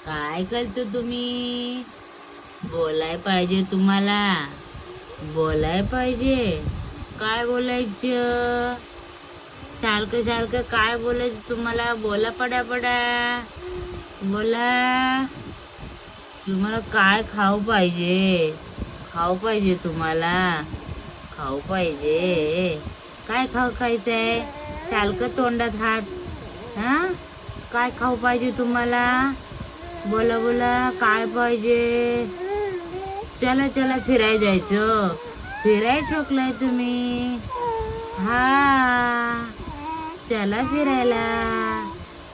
काय करतो तुम्ही? बोलाय पाहिजे तुम्हाला. बोलाय पाहिजे. काय बोलायचं? सारखं सारखं काय बोलायचं तुम्हाला? बोला पडापडा. बोला. तुम्हाला काय खाऊ पाहिजे? खाऊ पाहिजे तुम्हाला. खाऊ पाहिजे. काय खायचंय? सारखं तोंडात हात. हा? काय खाऊ पाहिजे तुम्हाला? बोला बोला. काय पाहिजे? चला चला फिरायला जायचं. फिराय ठोकलाय तुम्ही. हा, चला फिरायला.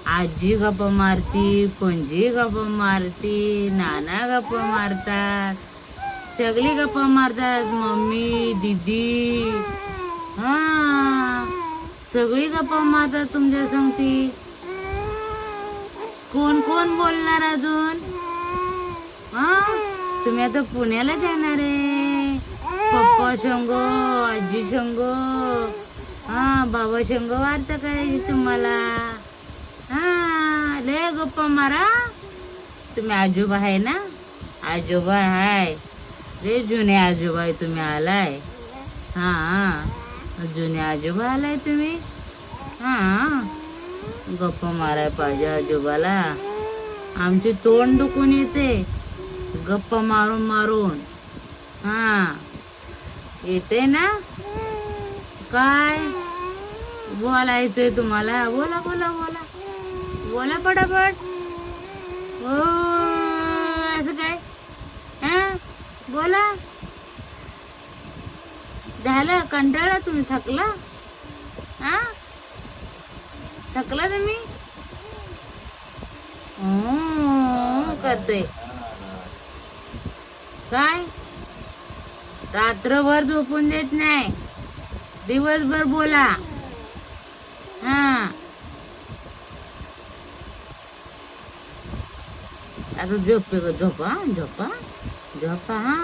आजी गप्पा मारती, पणजी गप्पा मारती, नाना गप्पा मारतात, सगळी गप्पा मारतात. मम्मी दीदी, हा, सगळी गप्पा मारतात तुमच्या संगती. कोण कोण बोलणार अजून? हा, तुम्ही आता पुण्याला जाणार आहे. पप्पा संग, आजी संग, हा, बाबा संग वार्ता करायची तुम्हाला. हा, लय गप्पा मारा. तुम्ही आजोबा आहे ना? आजोबा आहे. लय जुने आजोबा आहे तुम्ही आलाय. हा, जुने आजोबा आलाय तुम्ही. हा, गप्पा माराय पाहिजे आजोबाला. आमचे तोंड दुखून येते गप्पा मारून मारून. हा, येते ना? काय बोलायचंय तुम्हाला? बोला बोला बोला. बोला पटापट. हो, असं काय? हा, बोला. झालं? कंटाळा तुम्ही? थकला? हा, थकला तुम्ही? करते काय? रात्रभर झोपून देत नाही. दिवसभर बोला. हा, आता झोपा झोपा झोपा. हा,